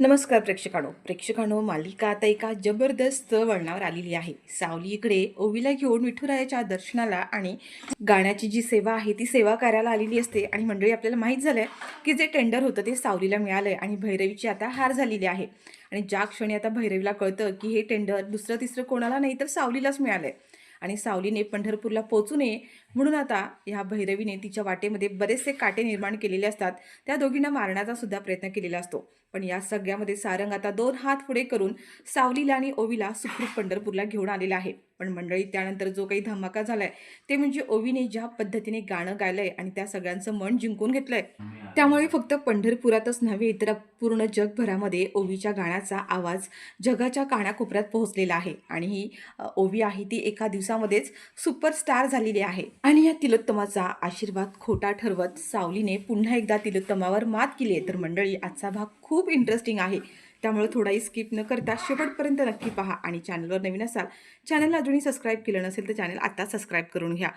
नमस्कार प्रेक्षकांनो, मालिका आता एका जबरदस्त वळणावर आलेली आहे. सावली इकडे ओवीला घेऊन विठुरायाच्या दर्शनाला आणि गाण्याची जी सेवा आहे ती सेवा करायला आलेली असते. आणि मंडळी, आपल्याला माहीत झालंय की जे टेंडर होतं ते सावलीला मिळालंय आणि भैरवीची आता हार झालेली आहे. आणि ज्या क्षणी आता भैरवीला कळतं की हे टेंडर दुसरं तिसरं कोणाला नाही तर सावलीलाच मिळालंय आणि सावलीने पंढरपूरला पोहोचू नये म्हणून आता ह्या भैरवीने तिच्या वाटेमध्ये बरेचसे काटे निर्माण केलेले असतात. त्या दोघींना मारण्याचा सुद्धा प्रयत्न केलेला असतो. पण या सगळ्यामध्ये सारंग आता 2 हात पुढे करून सावलीला आणि ओवीला सुखरूप पंढरपूरला घेऊन आलेला आहे. पण मंडळी, त्यानंतर जो काही धमाका झालाय ते म्हणजे ओवीने ज्या पद्धतीने गाणं गायलंय आणि त्या सगळ्यांचं मन जिंकून घेतलंय. त्यामुळे फक्त पंढरपुरातच नव्हे तर पूर्ण जगभरामध्ये ओवीच्या गाण्याचा आवाज जगाच्या कानाकोपऱ्यात पोहोचलेला आहे. आणि ही ओवी आहे ती एका दिवसामध्येच सुपरस्टार झालेली आहे. आणि या तिलोत्तमाचा आशीर्वाद खोटा ठरवत सावलीने पुन्हा एकदा तिलोत्तमावर मात केली आहे. तर मंडळी, आजचा भाग खूप इंटरेस्टिंग आहे, त्यामुळे थोडाही स्किप न करता शेवटपर्यंत नक्की पहा. आणि चॅनलवर नवीन असाल, चॅनलला अजूनही सबस्क्राईब केलं नसेल तर चॅनल आता सबस्क्राईब करून घ्या.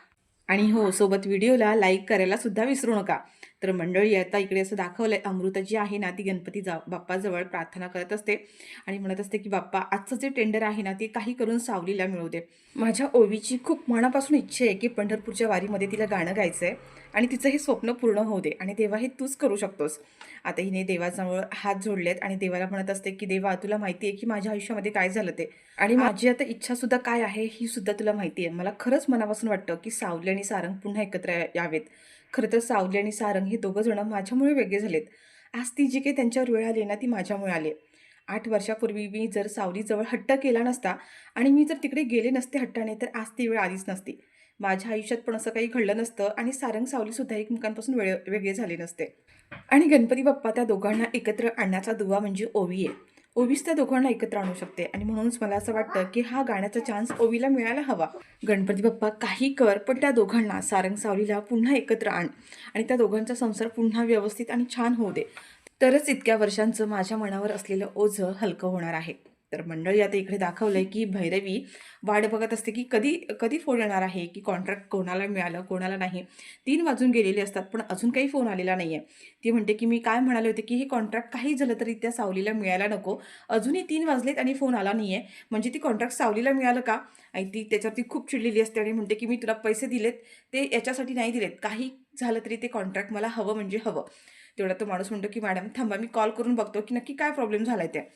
आणि हो, सोबत व्हिडिओला लाईक करायला सुद्धा विसरू नका. तर मंडळी, आता इकडे असं दाखवलंय, अमृता जी आहे ना ती गणपती बाप्पाजवळ प्रार्थना करत असते आणि म्हणत असते की बाप्पा, आजचं जे टेंडर आहे ना ते काही करून सावलीला मिळू दे. माझ्या ओवीची खूप मनापासून इच्छा आहे की पंढरपूरच्या वारीमध्ये तिला गाणं गायचं आहे आणि तिचं हे स्वप्न पूर्ण होऊ दे. आणि देवा, हे तूच करू शकतोस. आता हिने देवाजवळ हात जोडलेत आणि देवाला म्हणत असते की देवा, तुला माहिती आहे की माझ्या आयुष्यामध्ये काय झालं ते, आणि माझी आता इच्छा सुद्धा काय आहे ही सुद्धा तुला माहिती आहे. मला खरंच मनापासून वाटतं की सावली आणि सारंग पुन्हा एकत्र यावेत. खरं तर सावली आणि सारंग हे दोघं जण माझ्यामुळे वेगळे झालेत. आज ती जी काही त्यांच्यावर वेळ आली ना ती माझ्यामुळे आली. 8 वर्षापूर्वी मी जर सावलीजवळ हट्ट केला नसता आणि मी जर तिकडे गेले नसते हट्टाने, तर आज ती वेळ आलीच नसती. माझ्या आयुष्यात पण असं काही घडलं नसतं आणि सारंग सावलीसुद्धा एकमेकांपासून वेगळे झाले नसते. आणि गणपती बाप्पा त्या दोघांना एकत्र आणण्याचा दुवा म्हणजे ओवी आहे. ओवीच त्या दोघांना एकत्र आणू शकते आणि म्हणूनच मला असं वाटतं की हा गाण्याचा चान्स ओवीला मिळायला हवा. गणपती बाप्पा काही कर, पण त्या दोघांना, सारंग सावलीला पुन्हा एकत्र आण आणि त्या दोघांचा संसार पुन्हा व्यवस्थित आणि छान होऊ दे. तरच इतक्या वर्षांचं माझ्या मनावर असलेलं ओझं हलकं होणार आहे. तर मंडळी, आता इकडे दाखवलंय की भैरवी वाट बघत असते की कधी कधी फोन येणार आहे, की कॉन्ट्रॅक्ट कोणाला मिळालं कोणाला नाही. 3 वाजून गेलेले असतात पण अजून काही फोन आलेला नाही आहे. ती म्हणते की मी काय म्हणाले होते की हे कॉन्ट्रॅक्ट काही झालं तरी त्या सावलीला मिळायला नको. अजूनही 3 वाजलेत आणि फोन आला नाही आहे, म्हणजे ती कॉन्ट्रॅक्ट सावलीला मिळालं का? आणि ती त्याच्यावरती खूप चिडलेली असते आणि म्हणते की मी तुला पैसे दिलेत ते याच्यासाठी नाही दिलेत, काही झालं तरी ते कॉन्ट्रॅक्ट मला हवं म्हणजे हवं. तेवढा तो माणूस म्हणतो की मॅडम थांबा, मी कॉल करून बघतो की नक्की काय प्रॉब्लेम झालाय ते.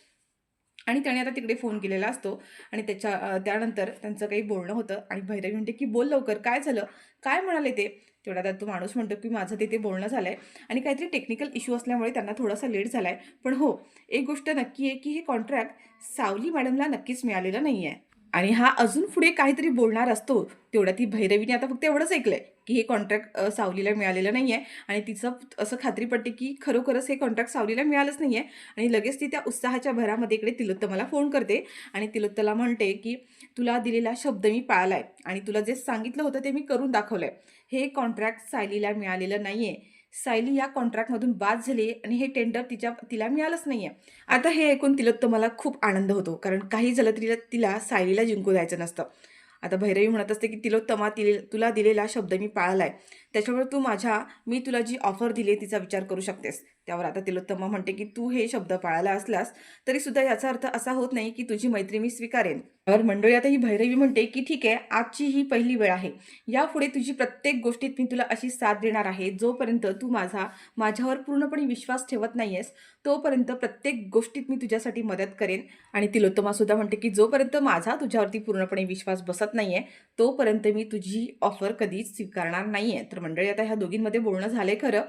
आणि त्याने आता तिकडे फोन केलेला असतो आणि त्यानंतर त्यांचं काही बोलणं होतं आणि भैरवी म्हणते की बोल लवकर, काय झालं, काय म्हणाले ते. तेवढा तो माणूस म्हणतो की माझं तिथे बोलणं झालंय आणि काहीतरी टेक्निकल इश्यू असल्यामुळे त्यांना थोडासा लेट झालाय. पण हो, एक गोष्ट नक्की आहे की हे कॉन्ट्रॅक्ट सावली मॅडमला नक्कीच मिळालेलं नाही आहे. आणि हा अजून पुढे काहीतरी बोलणार असतो. तेवढ्या ती भैरवीने आता फक्त एवढंच ऐकलंय की हे कॉन्ट्रॅक्ट सावलीला मिळालेलं नाही आहे. आणि तिचं असं खात्री पडते की खरोखरच हे कॉन्ट्रॅक्ट सावलीला मिळालंच नाही आहे. आणि लगेच ती त्या उत्साहाच्या भरामध्ये इकडे तिलोत्तमाला फोन करते आणि तिलोत्तला म्हणते की तुला दिलेला शब्द मी पाळलाय आणि तुला जे सांगितलं होतं ते मी करून दाखवलंय. हे कॉन्ट्रॅक्ट सायलीला मिळालेलं नाहीये. सायली या कॉन्ट्रॅक्टमधून बाद झाली आणि हे टेंडर तिला मिळालंच नाहीये. आता हे ऐकून तिलोत्तमाला खूप आनंद होतो, कारण काही झालं तरी तिला सायलीला जिंकू द्यायचं नसतं. आता भैरवी म्हणत असते की तिलोत्तमा, तुला दिलेला शब्द मी पाळलाय, त्याच्यामुळे मी तुला जी ऑफर दिली तिचा विचार करू शकतेस. त्यावर आता तिलोत्तमा म्हणते की तू हे शब्द पाळायला असलास तरी सुद्धा याचा अर्थ असा होत नाही की तुझी मैत्री मी स्वीकारेन. त्यावर मंडळी, आता ही भैरवी म्हणते की ठीक आहे, आजची ही पहिली वेळ आहे. यापुढे तुझी प्रत्येक गोष्टीत मी तुला अशी साथ देणार आहे. जोपर्यंत तू माझ्यावर पूर्णपणे विश्वास ठेवत नाहीयेस तोपर्यंत प्रत्येक गोष्टीत मी तुझ्यासाठी मदत करेन. आणि तिलोत्तमा सुद्धा म्हणते की जोपर्यंत माझा तुझ्यावरती पूर्णपणे विश्वास बसत नाहीये तोपर्यंत मी तुझी ऑफर कधीच स्वीकारणार नाहीये. तर मंडळी, आता ह्या दोघींमध्ये बोलणं झालंय खरं,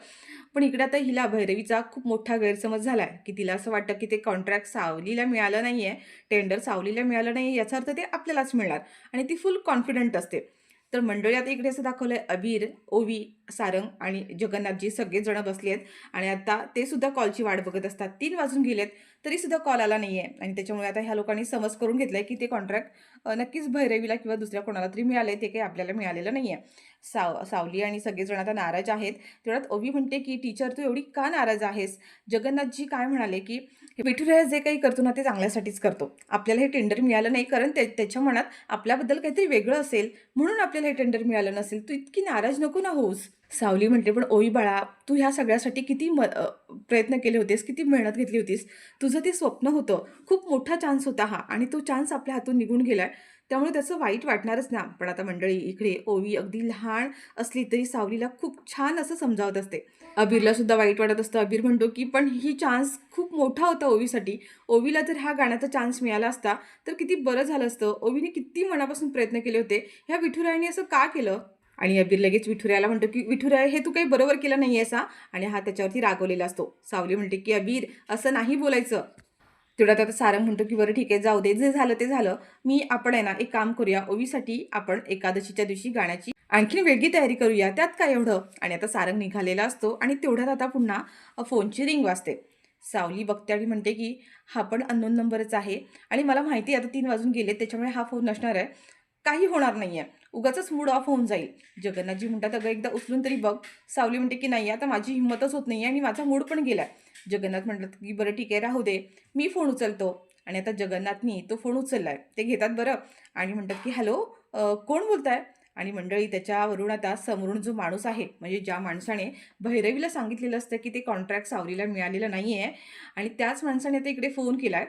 पण इकडे आता हिला भैरवीचा खूप मोठा गैरसमज झालाय की तिला असं वाटतं की ते कॉन्ट्रॅक्ट सावलीला मिळालं नाहीये, टेंडर सावलीला मिळालं नाहीये, याचा अर्थ ते आपल्यालाच मिळणार. आणि ती फुल कॉन्फिडंट असते. तर मंडळी, आता इकडे असं दाखवलंय, अबीर, ओवी, सारंग आणि जगन्नाथजी सगळेच जण बसले आहेत आणि आता ते सुद्धा कॉलची वाट बघत असतात. 3 वाजून गेलेत तरी सुद्धा कॉल आला नाहीये आणि त्याच्यामुळे आता ह्या लोकांनी समज करून घेतलाय की ते कॉन्ट्रॅक्ट नक्कीच भैरवीला किंवा दुसऱ्या कोणाला तरी मिळालंय, ते काही आपल्याला मिळालेलं नाहीये. सावली आणि सगळेजण आता नाराज आहेत. तेवढ्यात ओवी म्हणते की टीचर तू एवढी का नाराज आहेस? जगन्नाथजी काय म्हणाले की विठुराया जे काही करतो ना ते चांगल्यासाठीच करतो. आपल्याला हे टेंडर मिळालं नाही कारण त्याच्या मनात आपल्याबद्दल काहीतरी वेगळं असेल म्हणून आपल्याला हे टेंडर मिळालं नसेल. तू इतकी नाराज नको ना होऊस. सावली म्हणते पण ओवी बाळा तू ह्या सगळ्यासाठी किती प्रयत्न केले होतेस, किती मेहनत घेतली होतीस. तुझं ते स्वप्न होतं. खूप मोठा चान्स होता हा आणि तो चान्स आपल्या हातून निघून गेलाय. त्यामुळे त्याचं वाईट वाटणारच ना. पण आता मंडळी इकडे ओवी अगदी लहान असली तरी सावलीला खूप छान असं समजावत असते. अबीरला सुद्धा वाईट वाटत असतं. अबीर म्हणतो की पण ही चान्स खूप मोठा होता ओवीसाठी. ओवीला जर ह्या गाण्याचा चान्स मिळाला असता तर किती बरं झालं असतं. ओवीने किती मनापासून प्रयत्न केले होते. ह्या विठुरायाने असं का केलं? आणि अबीर लगेच विठुरायाला म्हणतो की विठुराया हे तू काही बरोबर केलं नाही आहेस हा. आणि हा त्याच्यावरती रागवलेला असतो. सावली म्हणते की अबीर असं नाही बोलायचं. तेवढ्यात आता सारंग म्हणतो की बरं ठीक आहे जाऊ दे, जे झालं ते झालं. आपण आहे ना एक काम करूया, ओवीसाठी आपण एकादशीच्या दिवशी गाण्याची आणखीन वेगळी तयारी करूया, त्यात काय एवढं. आणि आता सारंग निघालेला असतो आणि तेवढ्यात आता पुन्हा फोनची रिंग वाजते. सावली बघते आणि म्हणते की हा पण अननोन नंबरच आहे आणि मला माहिती आहे आता 3 वाजून गेले त्याच्यामुळे हा फोन नसणार आहे. काही होणार नाहीये. उगाचच मूड ऑफ होऊन जाईल. जगन्नाथजी म्हणतात अगं एकदा उचलून तरी बघ. सावली म्हणते की नाही आता माझी हिंमतच होत नाहीये आणि माझा मूड पण गेलाय. जगन्नाथ म्हणतात की बरं ठीक आहे राहू दे. मी फोन उचलतो. आणि आता जगन्नाथनी तो फोन उचललाय. ते घेतात बरं आणि म्हणतात की हॅलो कोण बोलताय? आणि मंडळी त्याच्यावरून आता समोरून जो माणूस आहे म्हणजे ज्या माणसाने भैरवीला सांगितलेलं असतं की ते कॉन्ट्रॅक्ट सावलीला मिळालेलं नाहीये आणि त्याच माणसाने आता इकडे फोन केलाय.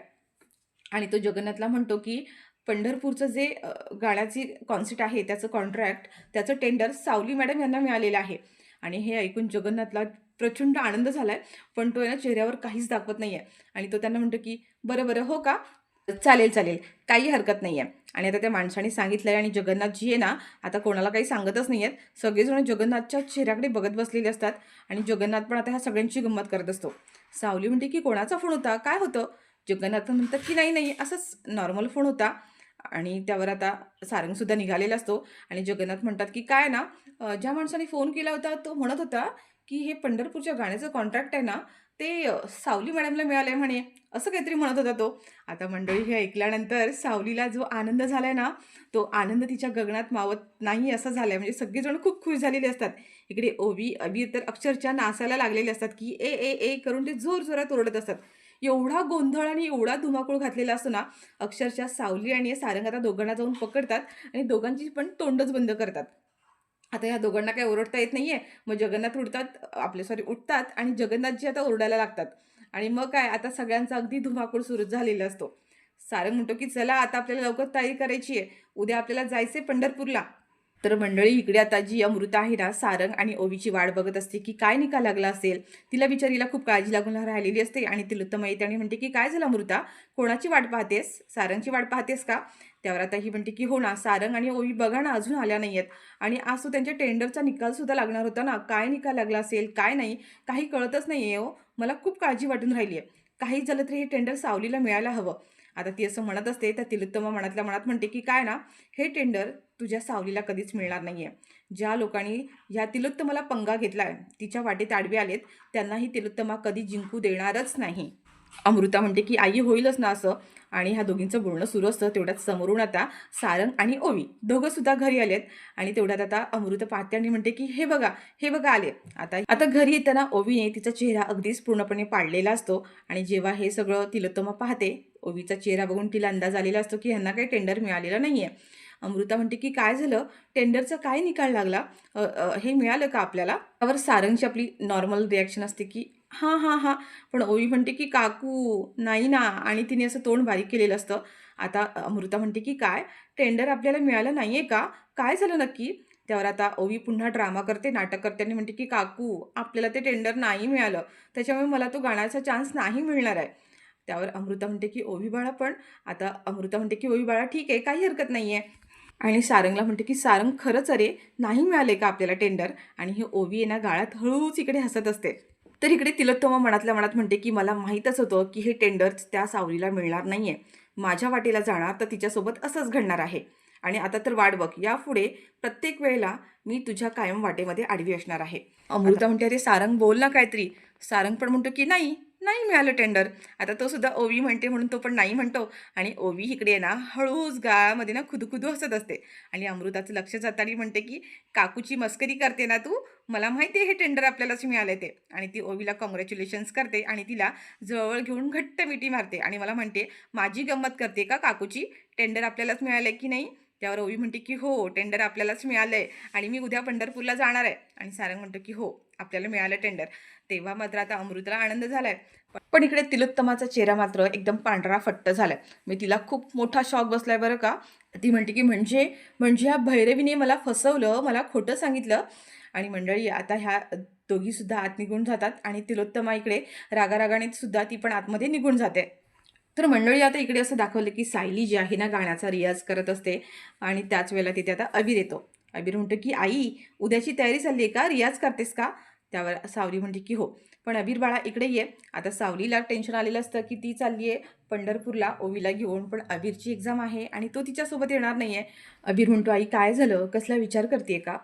आणि तो जगन्नाथला म्हणतो की पंढरपूरचं जे गाण्याची कॉन्सर्ट आहे त्याचं कॉन्ट्रॅक्ट, त्याचं टेंडर सावली मॅडम यांना मिळालेलं आहे. आणि हे ऐकून जगन्नाथला प्रचंड आनंद झालाय. पण तो आहे ना चेहऱ्यावर काहीच दाखवत नाहीये. आणि तो त्यांना म्हणतो की "बरं, बरं, हो का? चालेल, चालेल. काही हरकत नाहीये." आणि आता त्या माणसाने सांगितलंय आणि जगन्नाथजी आहे ना, आता कोणाला काही सांगतच नाहीयेत. सगळेजण जगन्नाथच्या चेहऱ्याकडे बघत बसलेले असतात आणि जगन्नाथ पण आता ह्या सगळ्यांची गंमत करत असतो. सावली म्हणते की "कोणाचा फोन होता? काय होतं?" जगन्नाथ म्हणतात की "नाही, नाही, असंच नॉर्मल फोन होता." आणि त्यावर आता सारंगसुद्धा निघालेला असतो आणि जगन्नाथ म्हणतात की "काय ना, ज्या माणसाने फोन केला होता तो म्हणत होता की हे पंढरपूरच्या गाण्याचं कॉन्ट्रॅक्ट आहे ना, ते सावली मॅडमला मिळालंय म्हणे." असं काहीतरी म्हणत होता तो. आता मंडळी हे ऐकल्यानंतर सावलीला जो आनंद झालाय ना, तो आनंद तिच्या गगनात मावत नाही असं झालंय. म्हणजे सगळेजण खूप खुश झालेले असतात. इकडे ओवी, अबीर तर अक्षरशः नाचायला लागलेले असतात की ए, ए, ए करून ते जोरजोरात ओरडत असतात. एवढा गोंधळ आणि एवढा धुमाकूळ घातलेला असतो ना, अक्षरशः सावली आणि सारंग आता दोघांना जाऊन पकडतात आणि दोघांची पण तोंडच बंद करतात. आता या दोघांना काही ओरडता येत नाहीये. मग जगन्नाथ उठतात आणि जगन्नाथजी आता ओरडायला लागतात. आणि मग काय आता सगळ्यांचा अगदी धुमाकूळ सुरू झालेला असतो. सारंग म्हणतो, की "चला आता आपल्याला लवकर तयारी करायची आहे. उद्या आपल्याला जायचंय पंढरपूरला." तर मंडळी इकडे आता जी अमृता आहे ना, सारंग आणि ओवीची वाट बघत असते, की काय निकाल लागला असेल. तिला बिचारीला खूप काळजी लागून राहिलेली असते आणि तिलोत्तमा येते आणि म्हणते, की "काय झालं अमृता? कोणाची वाट पाहतेस? सारंगची वाट पाहतेस का?" त्यावर आता ही म्हणते, की "हो ना, सारंग आणि ओवी बघा ना अजून आल्या नाहीयेत आणि आज तो त्यांच्या टेंडरचा निकालसुद्धा लागणार होता ना. काय निकाल लागला असेल, काय नाही, काही कळतच नाहीये हो. मला खूप काळजी वाटून राहिली आहे. काही झालं तरी हे टेंडर सावलीला मिळायला हवं." आता ती असं म्हणत असते, तर तिलोत्तमा मनातल्या मनात म्हणते, की "काय ना, हे टेंडर तुझ्या सावलीला कधीच मिळणार नाहीये. ज्या लोकांनी ह्या तिलोत्तमाला पंगा घेतलाय, तिच्या वाटेत आडवे आलेत, त्यांना ही तिलोत्तमा कधी जिंकू देणारच नाही." अमृता म्हणते, की "आई होईलच ना असं?" आणि ह्या दोघींचं बोलणं सुरू असतं. तेवढ्यात समोरून आता सारंग आणि ओवी दोघं सुद्धा घरी आलेत आणि तेवढ्यात आता अमृता पाहते आणि म्हणते, की "हे बघा, हे बघा आले." आता आता घरी येताना ओवीने तिचा चेहरा अगदीच पूर्णपणे पाडलेला असतो आणि जेव्हा हे सगळं तिलोत्तमा पाहते, ओवीचा चेहरा बघून तिला अंदाज आलेला असतो, की ह्यांना काही टेंडर मिळालेलं नाहीये. अमृता म्हणते, की "काय झालं? टेंडरचा काय निकाल लागला? हे मिळालं का आपल्याला?" त्यावर सारंगची आपली नॉर्मल रिॲक्शन असते, की "हां, हां, हां." पण ओवी म्हणते, की "काकू, नाही ना." आणि तिने असं तोंड बारीक केलेलं असतं. आता अमृता म्हणते, की "काय? टेंडर आपल्याला मिळालं नाहीये का? काय झालं नक्की?" त्यावर आता ओवी पुन्हा ड्रामा करते, नाटक करते आणि म्हणते, की "काकू, आपल्याला ते टेंडर नाही मिळालं. त्याच्यामुळे मला तो गाण्याचा चान्स नाही मिळणार आहे." त्यावर अमृता म्हणते, की "ओवी बाळा पण." आता अमृता म्हणते, की "ओवी बाळा ठीक आहे, काही हरकत नाहीये." आणि सारंगला म्हणते, की "सारंग खरंच अरे, नाही मिळाले का आपल्याला टेंडर?" आणि ही ओवी आहे ना गाळात हळूच इकडे हसत असते. तर इकडे तिलोत्तमा मनातल्या मनात म्हणते, की "मला माहीतच होतं, की हे टेंडर त्या सावलीला मिळणार नाहीये. माझ्या वाटेला जाणार तर तिच्यासोबत असंच घडणार आहे. आणि आता तर वाट बघ, यापुढे प्रत्येक वेळेला मी तुझ्या कायम वाटेमध्ये आडवी असणार आहे." अमृता म्हणते, "अरे सारंग बोल ना काहीतरी." सारंग पण म्हणतो, की "नाही, नाही मिळालं टेंडर. आता तो सुद्धा ओवी म्हणते म्हणून तो पण नाही म्हणतो आणि ओवी इकडे आहे ना हळूच गाळामध्ये ना खुदखुदू हसत असते आणि अमृताचं लक्ष जाताना म्हणते की काकूची मस्करी करते ना तू, मला माहिती आहे हे टेंडर आपल्यालाच मिळालं ते. आणि ती ओवीला कॉंग्रॅच्युलेशन्स करते आणि तिला जवळ घेऊन घट्ट मिठी मारते आणि मला म्हणते, माझी गंमत करते का काकूची, टेंडर आपल्यालाच मिळालं की नाही. त्यावर ओवी म्हणते की हो, टेंडर आपल्यालाच मिळालंय आणि मी उद्या पंढरपूरला जाणार आहे. आणि सारंग म्हणतो की हो, आपल्याला मिळालं टेंडर. तेव्हा मात्र आता अमृताला आनंद झालाय. पण इकडे तिलोत्तमाचा चेहरा मात्र एकदम पांढरा फट्ट झालाय. मी तिला खूप मोठा शॉक बसलाय बरं का. ती म्हणते की म्हणजे म्हणजे ह्या भैरवीने मला फसवलं, मला खोटं सांगितलं. आणि मंडळी आता ह्या दोघी सुद्धा आत निघून जातात आणि तिलोत्तमा इकडे रागारागाने सुद्धा ती पण आतमध्ये निघून जाते. तर मंडळी आता इकडे असं दाखवलं की सायली जी आहे ना गाण्याचा रियाज करत असते आणि त्याच वेळेला तिथे आता अबीर येतो. अबीर म्हणतो की आई, उद्याची तयारी चालली आहे का, रियाज करतेस का. त्यावर सावली म्हणते की हो. पण अबीर बाळा इकडे ये. आता सावलीला टेन्शन आलेलं असतं की ती चालली आहे पंढरपूरला ओवीला घेऊन, पण अबीरची एक्झाम आहे आणि तो तिच्यासोबत येणार नाही आहे. अबीर म्हणतो आई काय झालं, कसला विचार करते का.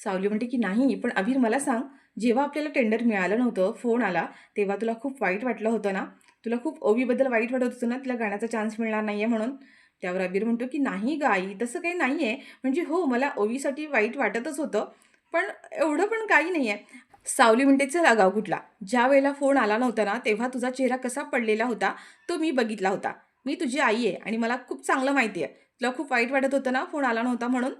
सावली म्हणते की नाही, पण अबीर मला सांग, जेव्हा आपल्याला टेंडर मिळालं नव्हतं, फोन आला, तेव्हा तुला खूप वाईट वाटलं होतं ना. तुला खूप ओवीबद्दल वाईट वाटत होतं ना, तिला गाण्याचा चान्स मिळणार नाही आहे म्हणून. त्यावर अबीर म्हणतो की नाही गं आई, तसं काही नाही आहे. म्हणजे हो, मला ओवीसाठी वाईट वाटतच होतं, पण एवढं पण काही नाही आहे. सावली म्हणते चल आगाऊ कुठला, ज्या वेळेला फोन आला नव्हता ना, तेव्हा तुझा चेहरा कसा पडलेला होता तो मी बघितला होता. मी तुझी आई आहे आणि मला खूप चांगलं माहिती आहे. तुला खूप वाईट वाटत होतं ना फोन आला नव्हता म्हणून.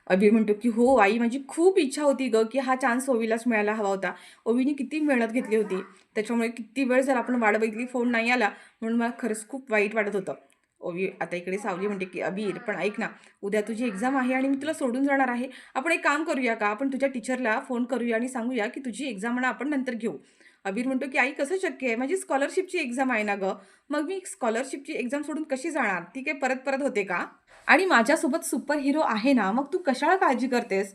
अबीर म्हणतो की हो आई, माझी खूप इच्छा होती गं की हा चान्स ओवीलाच मिळायला हवा होता. ओवीने किती मेहनत घेतली होती. त्याच्यामुळे किती वेळ जर आपण वाट बघितली, फोन नाही आला, म्हणून मला खरंच खूप वाईट वाटत होतं. ओवी आता इकडे सावली म्हणते की अबीर पण ऐक ना, उद्या तुझी एक्झाम आहे आणि मी तुला सोडून जाणार आहे. आपण एक काम करूया का, आपण तुझ्या टीचरला फोन करूया आणि सांगूया की तुझी एक्झाम ना आपण नंतर घेऊ. अबीर म्हणतो की आई कसं शक्य आहे, माझी स्कॉलरशिपची एक्झाम आहे ना गं. मग मी स्कॉलरशिपची एक्झाम सोडून कशी जाणार, ती काही परत परत होते का. आणि माझ्यासोबत सुपर हिरो आहे ना, मग तू कशाला काळजी करतेस.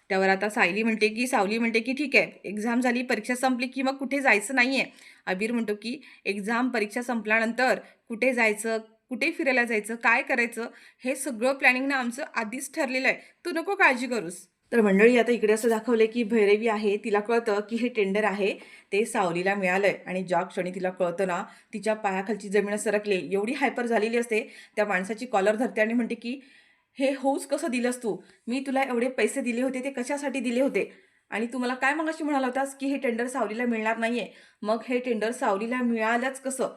त्यावर आता सावली म्हणते की ठीक आहे, एक्झाम झाली, परीक्षा संपली की मग कुठे जायचं नाही आहे. अबीर म्हणतो की एक्झाम परीक्षा संपल्यानंतर कुठे जायचं, कुठे फिरायला जायचं, काय करायचं, हे सगळं प्लॅनिंग ना आमचं आधीच ठरलेलं आहे. तू नको काळजी करूस. तर मंडळी आता इकडे असं दाखवलंय की भैरवी आहे, तिला कळतं की हे टेंडर आहे ते सावलीला मिळालंय आणि ज्या क्षणी तिला कळतं ना, तिच्या पायाखालची जमीन सरकली, एवढी हायपर झालेली असते. त्या माणसाची कॉलर धरते आणि म्हणते की हे होऊच कसं दिलंस तू? मी तुला एवढे पैसे दिले होते ते कशासाठी दिले होते? आणि तू मला काय मगाशी म्हणाला होतास की हे टेंडर सावलीला मिळणार नाहीये. मग हे टेंडर सावलीला मिळालंच कसं?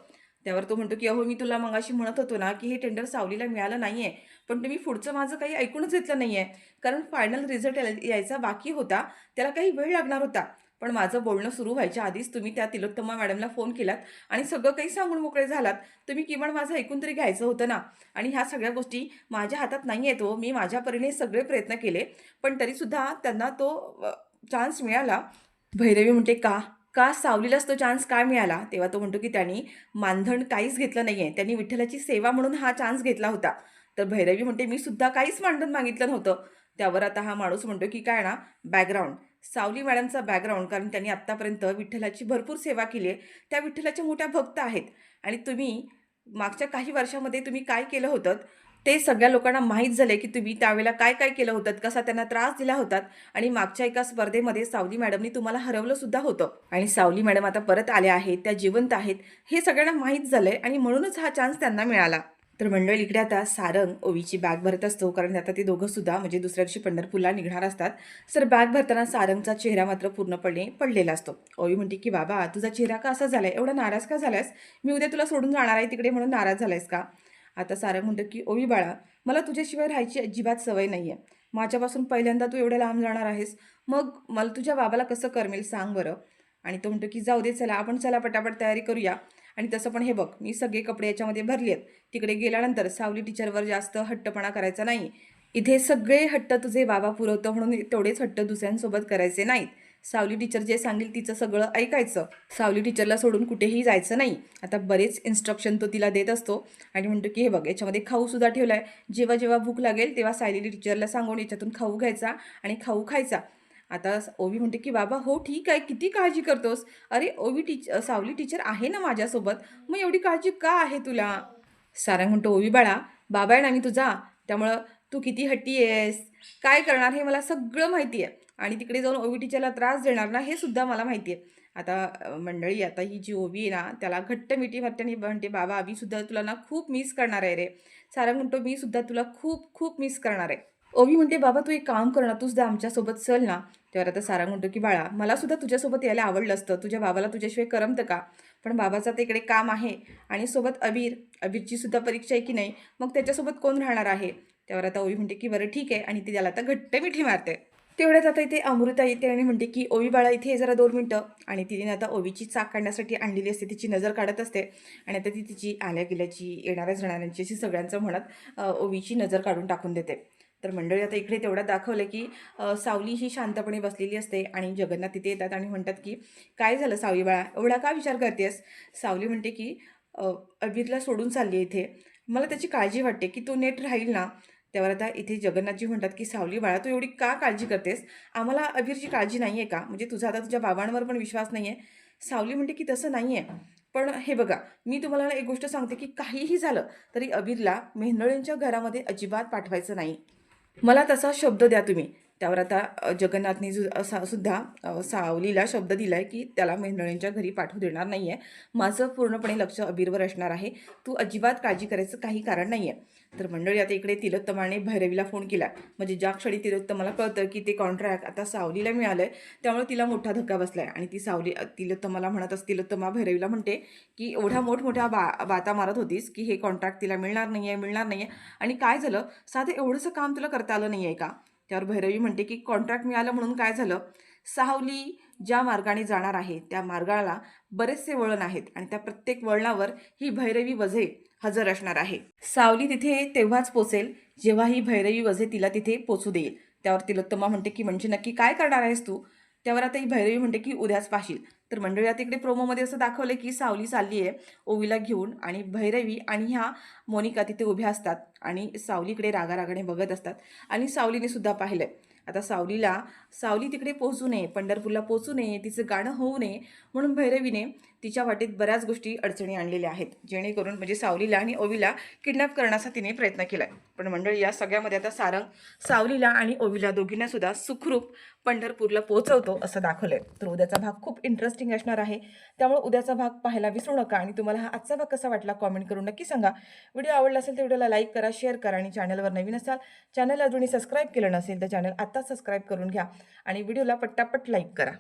त्यावर तो म्हणतो की अहो मी तुला मगाशी म्हणत होतो ना की हे टेंडर सावलीला मिळालं नाहीये. पण तुम्ही पुढचं माझं काही ऐकूनच घेतलं नाहीये. कारण फायनल रिझल्ट यायचा बाकी होता. त्याला काही वेळ लागणार होता. पण माझं बोलणं सुरू व्हायच्या आधीच तुम्ही त्या तिलोत्तमा मॅडमला फोन केलात आणि सगळं काही सांगून मोकळे झालात. तुम्ही किमान माझं ऐकून तरी घ्यायचं होतं ना. आणि ह्या सगळ्या गोष्टी माझ्या हातात नाही आहेत हो. मी माझ्या परीने सगळे प्रयत्न केले. पण तरीसुद्धा त्यांना तो चान्स मिळाला. भैरवी म्हणते, "का? का सावलीलाच तो चान्स का मिळाला?" तेव्हा तो म्हणतो, की "त्यांनी मानधन काहीच घेतलं नाहीये. त्यांनी विठ्ठलाची सेवा म्हणून हा चान्स घेतला होता." तर भैरवी म्हणते, "मी सुद्धा काहीच मानधन मागितलं नव्हतं." त्यावर आता हा माणूस म्हणतो, की "काय ना, बॅकग्राऊंड, सावली मॅडमचा बॅकग्राऊंड, कारण त्यांनी आत्तापर्यंत विठ्ठलाची भरपूर सेवा केली आहे. त्या विठ्ठलाच्या मोठ्या भक्त आहेत आणि तुम्ही मागच्या काही वर्षामध्ये तुम्ही काय केलं होतं, ते सगळ्या लोकांना माहीत झालंय, की तुम्ही त्यावेळेला काय-काय केलं होतं, कसा त्यांना त्रास दिला होतात आणि मागच्या एका स्पर्धेमध्ये सावली मॅडमनी तुम्हाला हरवलं सुद्धा होतं आणि सावली मॅडम आता परत आल्या आहेत, त्या जिवंत आहेत, हे सगळ्यांना माहीत झालंय आणि म्हणूनच हा चान्स त्यांना मिळाला." तर मंडळी इकडे आता सारंग ओवीची बॅग भरत असतो, कारण आता ते दोघं सुद्धा म्हणजे दुसऱ्या दिवशी पंढरपूरला निघणार असतात. तर बॅग भरताना सारंगचा चेहरा मात्र पूर्णपणे पडलेला असतो. ओवी म्हणते, की "बाबा, तुझा चेहरा का असा झालाय? एवढा नाराज का झालायस? मी उद्या तुला सोडून जाणार आहे तिकडे म्हणून नाराज झालायस का?" आता सारंग म्हणतो, की "ओवी बाळा, मला तुझ्याशिवाय राहायची अजिबात सवय नाही आहे. माझ्यापासून पहिल्यांदा तू एवढ्या लांब जाणार आहेस. मग मला तुझ्या बाबाला कसं करमेल सांग बरं." आणि तो म्हणतो, की "जाऊ दे, चला आपण चला पटापट तयारी करूया." आणि तसं पण हे बघ, मी सगळे कपडे याच्यामध्ये भरले आहेत. तिकडे गेल्यानंतर सावली टीचरवर जास्त हट्टपणा करायचा नाही. इथे सगळे हट्ट तुझे बाबा पुरवतो म्हणून तेवढेच हट्ट दुसऱ्यांसोबत करायचे नाहीत. सावली टीचर जे सांगेल तिचं सगळं ऐकायचं. सावली टीचरला सोडून कुठेही जायचं नाही. आता बरेच इन्स्ट्रक्शन तो तिला देत असतो आणि म्हणतो, की "हे बघ, याच्यामध्ये खाऊसुद्धा ठेवला आहे. जेव्हा जेव्हा भूक लागेल तेव्हा सायली टीचरला सांगून याच्यातून खाऊ घ्यायचा आणि खाऊ खायचा." आता ओवी म्हणते, की "बाबा हो ठीक आहे, किती काळजी करतोस? अरे सावली टीचर आहे ना माझ्यासोबत, मग एवढी काळजी का आहे तुला?" सारंग म्हणतो, "ओवी बाळा, बाबा आहे ना मी तुझा, त्यामुळं तू किती हट्टी आहेस, काय करणार हे मला सगळं माहिती आहे आणि तिकडे जाऊन ओवी टीचरला त्रास देणार ना हे सुद्धा मला माहिती आहे." आता मंडळी आता ही जी ओवी आहे ना त्याला घट्ट मिठी मारते आणि म्हणते, "बाबा आम्ही सुद्धा तुला ना खूप मिस करणार आहे रे." सारंग म्हणतो, "मी सुद्धा तुला खूप खूप मिस करणार आहे." ओवी म्हणते, "बाबा तू एक काम कर ना, तू सुद्धा आमच्यासोबत चल ना." तेव्हा आता सारंग म्हणतो, की "बाळा मला सुद्धा तुझ्यासोबत यायला आवडलं असतं. तुझ्या बाबाला तुझ्याशिवाय करमतं का? पण बाबाचं आता इकडे काम आहे आणि सोबत अबीरची सुद्धा परीक्षा आहे की नाही, मग त्याच्यासोबत कोण राहणार आहे?" त्यावर आता ओवी म्हणते, की "बरं ठीक आहे." आणि ती त्याला आता घट्ट मिठी मारते. तेवढ्यात आता इथे अमृता येते आणि म्हणते, की "ओवी बाळा इथे ये जरा 2 मिनिटं." आणि तिने आता ओवीची चाक काढण्यासाठी आणलेली असते. तिची नजर काढत असते आणि आता ती तिची आल्या-गेल्याची, येणाऱ्या-जाणाऱ्यांची अशी सगळ्यांचं म्हणत ओवीची नजर काढून टाकून देते. तर मंडळी आता इकडे तेवढं दाखवलं, की सावली ही शांतपणे बसलेली असते आणि जगन्नाथ तिथे येतात आणि म्हणतात, की "काय झालं सावली बाळा? एवढा का विचार करतेस?" सावली म्हणते, की "अबीरला सोडून चालली आहे इथे. मला त्याची काळजी वाटते, की तो नीट राहील ना?" त्यावर आता इथे जगन्नाथजी म्हणतात, की "सावली बाळा, तू एवढी का काळजी करतेस? आम्हाला अबीरची काळजी नाही आहे का? म्हणजे तुझा आता तुझ्या बाबांवर पण विश्वास नाही आहे." सावली म्हणते, की "तसं नाही आहे. पण हे बघा, मी तुम्हाला एक गोष्ट सांगते, की काहीही झालं तरी अबीरला मेंढळ्यांच्या घरामध्ये अजिबात पाठवायचं नाही. मला तसा शब्द द्या तुम्ही." त्यावर आता जगन्नाथनी असा सुद्धा सावलीला शब्द दिलाय, की त्याला मेंढळ्यांच्या घरी पाठवू देणार नाहीये. माझं पूर्णपणे लक्ष अबीरवर असणार आहे. तू अजिबात काळजी करायचं काही कारण नाहीये. तर मंडळी आता इकडे तिलोत्तमाने भैरवीला फोन केला. म्हणजे ज्या क्षणी तिलोत्तमाला कळतं, की ते कॉन्ट्रॅक्ट आता सावलीला मिळालंय, त्यामुळे तिला मोठा धक्का बसलाय आणि ती सावली तिलोत्तमाला म्हणत असते, तिलोत्तमा भैरवीला म्हणते, की "एवढ्या मोठमोठ्या बाता मारत होतीस, की हे कॉन्ट्रॅक्ट तिला मिळणार नाहीये, मिळणार नाहीये आणि काय झालं? साधं एवढंसं काम तुला करता आलं नाहीये का?" त्यावर भैरवी म्हणते, की "कॉन्ट्रॅक्ट मिळालं म्हणून काय झालं? सावली ज्या मार्गाने जाणार आहे, त्या मार्गाला बरेचसे वळण आहेत आणि त्या प्रत्येक वळणावर ही भैरवी वझे हजर असणार आहे. सावली तिथे तेव्हाच पोचेल, जेव्हा ही भैरवी वझे तिला तिथे पोचू देईल." त्यावर तिलोत्तमा म्हणते, की "म्हणजे नक्की काय करणार आहेस तू?" त्यावर आता ही भैरवी म्हणते, की "उद्याच पाहशील." तर मंडळी आता इकडे प्रोमोमध्ये असं दाखवलं, की सावली चालली आहे ओवीला घेऊन आणि भैरवी आणि ह्या मोनिका तिथे उभ्या असतात आणि सावलीकडे रागारागाने बघत असतात आणि सावलीने सुद्धा पाहिलंय. आता सावली तिकडे पोहोचू नये, पंढरपूरला पोहोचू नये, तिचं गाणं होऊ नये म्हणून भैरवीने तिच्या वाटेत बऱ्याच गोष्टी अडचणी आणलेल्या आहेत. जेणेकरून म्हणजे सावलीला आणि ओवीला किडनॅप करण्याचा तिने प्रयत्न केलाय. पण मंडळी या सगळ्यामध्ये आता सारंग सावलीला आणि ओवीला दोघींना सुद्धा सुखरूप पंढरपूरला पोहोचवतो असं दाखवलंय. तर उद्याचा भाग खूप इंटरेस्टिंग असणार आहे. त्यामुळे उद्याचा भाग पाहायला विसरू नका आणि तुम्हाला हा आजचा भाग कसा वाटला कमेंट करून नक्की सांगा. व्हिडिओ आवडला असेल तर व्हिडिओला लाईक करा, शेअर करा आणि चॅनलवर नवीन असाल, चॅनल अजूनही सबस्क्राईब केलं नसेल तर चॅनल आत्ताच सबस्क्राईब करून घ्या आणि व्हिडिओला पटापट लाईक करा.